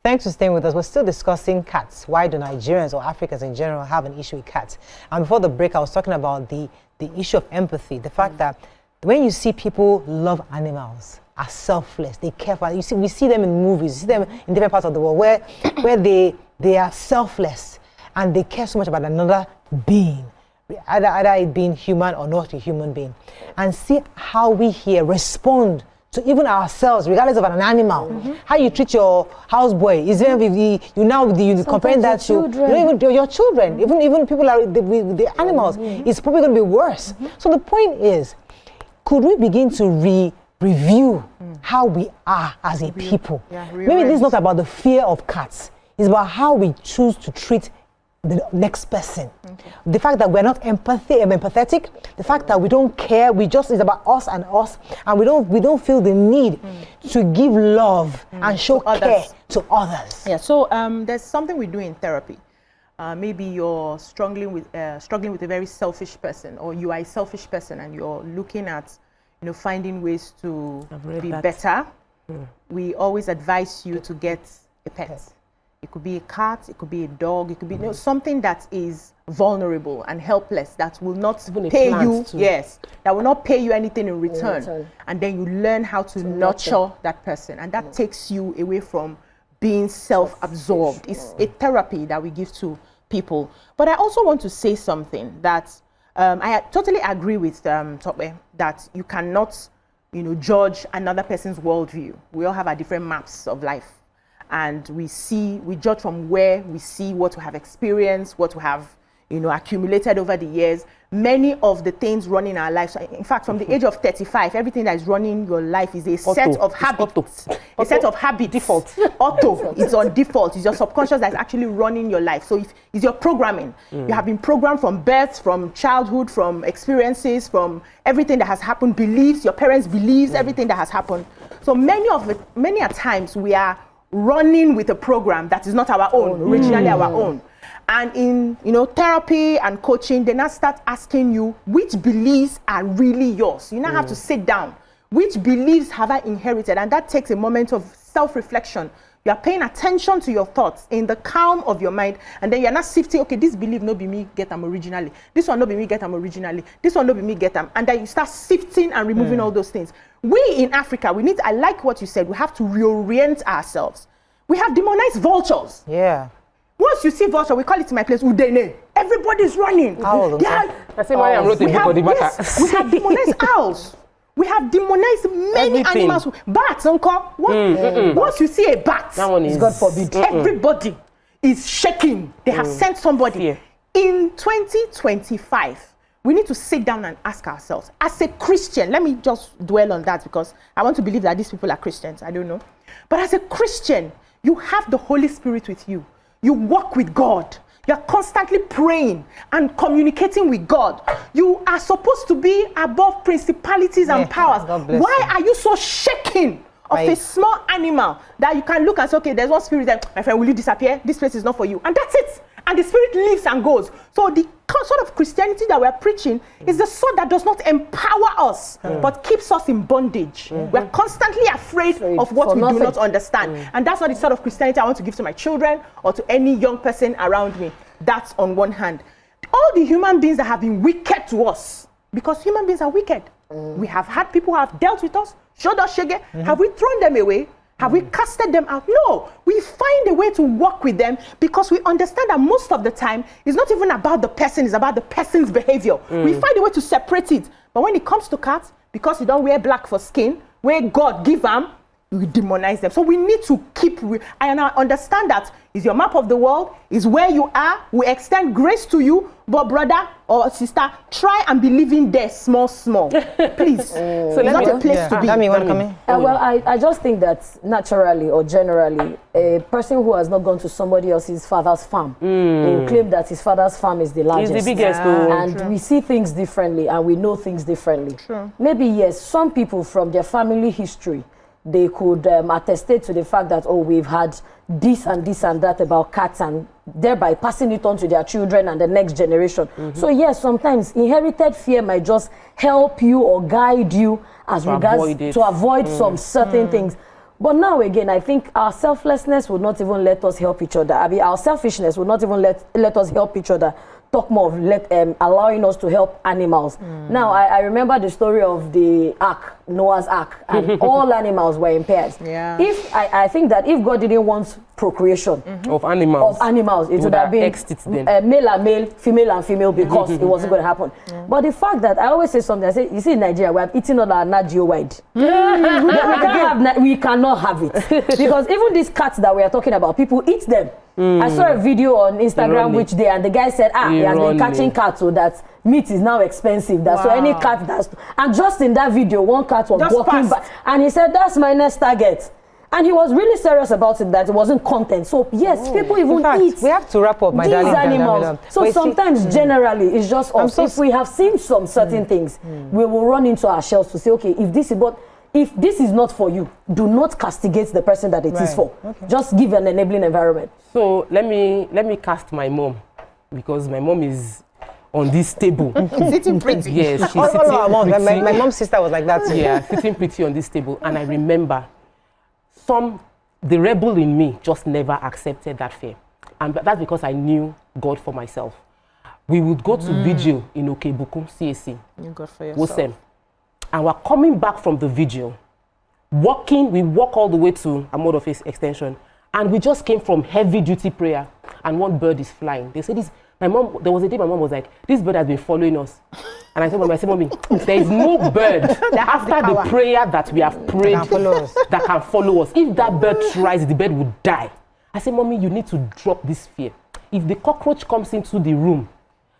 Thanks for staying with us. We're still discussing cats. Why do Nigerians or Africans in general have an issue with cats? And before the break, I was talking about the issue of empathy. The fact that when you see people love animals, are selfless, they care for. We see them in movies, you see them in different parts of the world where they are selfless and they care so much about another being, either it being human or not a human being, and see how we here respond to even ourselves, regardless of an animal. How you treat your houseboy is you comparing that to even your children, even people are the animals. It's probably going to be worse. So the point is, could we begin to review how we are as a people? Maybe this is not about the fear of cats. It's about how we choose to treat the next person. The fact that we're not empathetic, the fact that we don't care, it's about us, and we don't feel the need to give love and show care to others. Yeah. So there's something we do in therapy. Maybe you're struggling with a very selfish person, or you are a selfish person, and you're looking at finding ways to be better. We always advise you to get a pet. It could be a cat, it could be a dog, it could be something that is vulnerable and helpless, that will not pay you. Yes, that will not pay you anything in return. And then you learn how to nurture that person, and that takes you away from being self-absorbed. It's a therapy that we give to people. But I also want to say something that I totally agree with Tope, that you cannot, judge another person's worldview. We all have our different maps of life, and we judge from where we see what we have experienced, what we have, accumulated over the years. Many of the things running our lives, in fact, from the age of 35, everything that is running your life is a set of habits. A set of habits. Default. Auto. It's on default. It's your subconscious that's actually running your life. So it's your programming. You have been programmed from birth, from childhood, from experiences, from everything that has happened, beliefs, your parents' beliefs, everything that has happened. So many a times we are running with a program that is not our own, originally our own. And in therapy and coaching, they now start asking you which beliefs are really yours. You now have to sit down. Which beliefs have I inherited? And that takes a moment of self-reflection. You are paying attention to your thoughts in the calm of your mind, and then you're not sifting, okay, this belief no be me get them originally. This one no be me get them originally. This one no be me get them. And then you start sifting and removing all those things. We in Africa, I like what you said, we have to reorient ourselves. We have demonized vultures. Yeah. Once you see vulture, we call it in my place, Udene. Everybody's running. I say why I'm not a book for the matter. Yes, we have demonized owls. We have demonized many animals. Bats, uncle. Once you see a bat, that one is God forbid. Everybody is shaking. They have sent somebody. Yeah. In 2025, we need to sit down and ask ourselves, as a Christian, let me just dwell on that because I want to believe that these people are Christians. I don't know. But as a Christian, you have the Holy Spirit with you. You walk with God. You're constantly praying and communicating with God. You are supposed to be above principalities and powers. Why are you so shaken of a small animal that you can look and say, okay, there's one spirit there, my friend, will you disappear? This place is not for you. And that's it. And the spirit leaves and goes. So the sort of Christianity that we're preaching is the sort that does not empower us, but keeps us in bondage. We're constantly afraid of what we do not understand. And that's not the sort of Christianity I want to give to my children or to any young person around me. That's on one hand. All the human beings that have been wicked to us, because human beings are wicked. We have had people who have dealt with us, showed us shege. Have we thrown them away? Have we casted them out? No, we find a way to work with them because we understand that most of the time it's not even about the person, it's about the person's behavior. We find a way to separate it. But when it comes to cats, because you don't wear black for skin, where God give them, we demonize them. So we need to keep, and I understand that is your map of the world, is where you are, we extend grace to you, but brother or sister, try and be living there small. Please. So it's not a place to be. Dami, you want to come in? Well, I just think that naturally or generally, a person who has not gone to somebody else's father's farm, they will claim that his father's farm is the largest. It's the biggest. And we see things differently and we know things differently. True. Maybe, yes, some people from their family history, they could attest to the fact that, oh, we've had this and that about cats, and thereby passing it on to their children and the next generation. So yes, sometimes inherited fear might just help you or guide you as regards to avoid some certain things. But now again, I think our selflessness would not even let us help each other. I mean, our selfishness would not even let us help each other. Talk more of allowing us to help animals. Now, I remember the story of the ark, Noah's ark, and all animals were in pairs. Yeah. If I think that if God didn't want procreation of animals, it would have been male and male, female and female, because it wasn't going to happen. But the fact that I always say something, I say, you see, in Nigeria, we have eaten all our Nat Geo wide. We cannot have it because even these cats that we are talking about, people eat them. I saw a video on Instagram which day, and the guy said, he has been catching cats, so that meat is now expensive. So any cat that's, and just in that video, one cat was walking by, and he said, that's my next target. And he was really serious about it, that it wasn't content. So yes, people even eat. We have to wrap up, my these darling. Animals. So sometimes generally it's just us. If we have seen some certain things, we will run into our shells to say, okay, if this is not for you, do not castigate the person that it is for. Just give an enabling environment. So let me cast my mom, because my mom is on this table. Sitting pretty. Yes, she's sitting pretty. My mom's sister was like that too. Yeah, sitting pretty on this table. And I remember the rebel in me just never accepted that fear. And that's because I knew God for myself. We would go to vigil in Okebukum, CAC. You God for yourself. And we're coming back from the vigil. We walk all the way to a mode of extension. And we just came from heavy duty prayer. And one bird is flying. They said there was a day my mom was like, this bird has been following us. And I said, Mommy, there is no bird after the prayer that we have prayed that can follow us. If that bird tries, the bird would die. I said, Mommy, you need to drop this fear. If the cockroach comes into the room,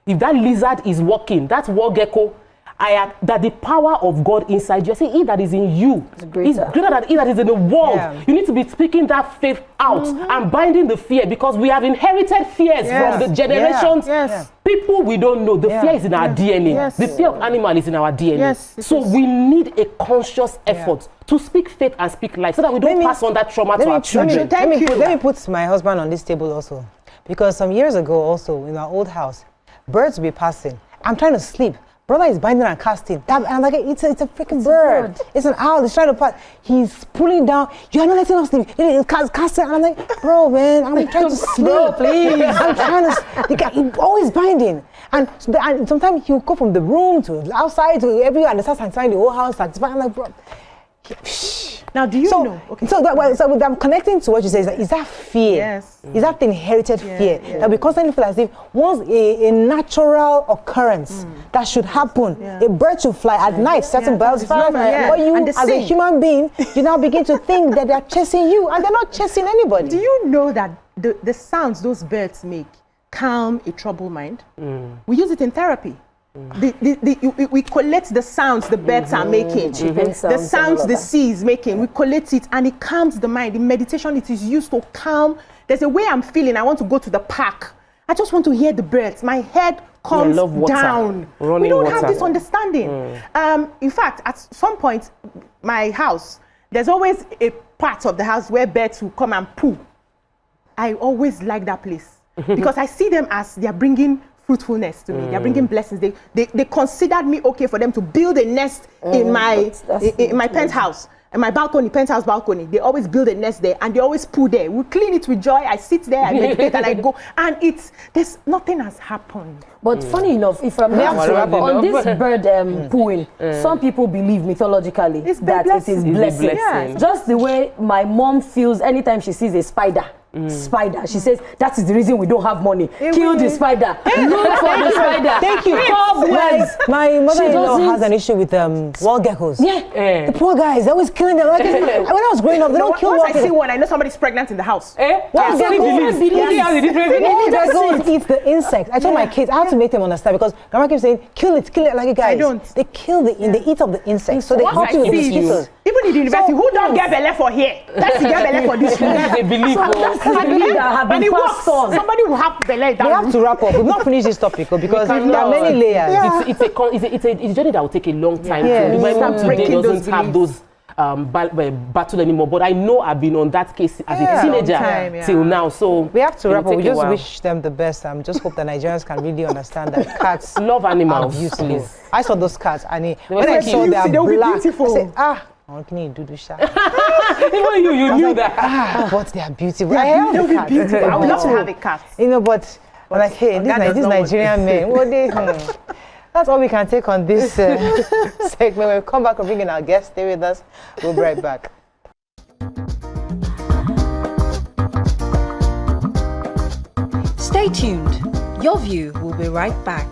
if that lizard is walking, that war gecko, that the power of God inside you, I say, he that is in you is greater than he that is in the world. Yeah. You need to be speaking that faith out and binding the fear, because we have inherited fears from the generations. People we don't know. The fear is in our DNA. The fear of animal is in our DNA. So we need a conscious effort to speak faith and speak life, so that we don't pass on that trauma to our children. Let me put my husband on this table also, because some years ago also in our old house, birds will be passing. I'm trying to sleep. Brother is binding and casting. And I'm like, it's a freaking bird. It's an owl. It's trying to pass. He's pulling down. You are not letting us sleep. It's casting. And I'm like, bro, man, I'm trying to sleep. Bro, please. I'm trying to. He's always binding. And sometimes he'll go from the room to outside to everywhere and starts inside the whole house. I'm like, bro. Now, do you know? Okay. So I'm connecting to what you say. Is that fear? Yes. Is that inherited fear that we constantly feel as if once a natural occurrence that should happen, a bird should fly at night, certain birds fly, but you as a human being, you now begin to think that they're chasing you, and they're not chasing anybody. Do you know that the sounds those birds make calm a troubled mind? We use it in therapy. We collect the sounds the birds are making, the sounds the sea is making. We collect it and it calms the mind. In meditation, it is used to calm. There's a way I'm feeling. I want to go to the park. I just want to hear the birds. My head calms down. We don't have this understanding. In fact, at some point, my house, there's always a part of the house where birds will come and poo. I always like that place because I see them as they are bringing fruitfulness to me. They're bringing blessings. They considered me okay for them to build a nest in my penthouse, in my balcony, penthouse balcony. They always build a nest there, and they always poo there. We clean it with joy. I sit there, I meditate, and I go. And there's nothing has happened. But funny enough, if I'm on this bird pooing, some people believe mythologically that it is blessing. Yes. Just the way my mom feels anytime she sees a spider. She says that is the reason we don't have money. Kill the spider. Look for the spider. Thank you. My mother-in-law has an issue with wall geckos. The poor guys, they're always killing them. When I was growing up, they don't kill wall geckos. Once I see one, I know somebody's pregnant in the house. Wall geckos eat the insects. I told my kids, I have to make them understand, because grandma keeps saying, kill it like a guy. I don't. They kill they eat up the insects. So they help you with the mosquitoes. Even in the university, who don't get belly for here? That's the get belly for this. They believe. Somebody will have belly. We have to wrap up. We've not finished this topic because there are many layers. It's a journey that will take a long time. My mom today doesn't have those battle anymore, but I know I've been on that case as a teenager till now. So we have to wrap up. We just wish them the best. Just hope that Nigerians can really understand that cats love animals. Please. I saw those cats, and when I saw their black, I said, I'm looking at Dudusha. Even you knew that. But they are beautiful. Yeah, I have they'll a be cat. beautiful. I would love to Oh. have a cat. You know, but I'm like, hey, that does this not work. Nigerian men, what they? That's all we can take on this segment. When we come back, we'll bring in our guest. Stay with us. We'll be right back. Stay tuned. Your View will be right back.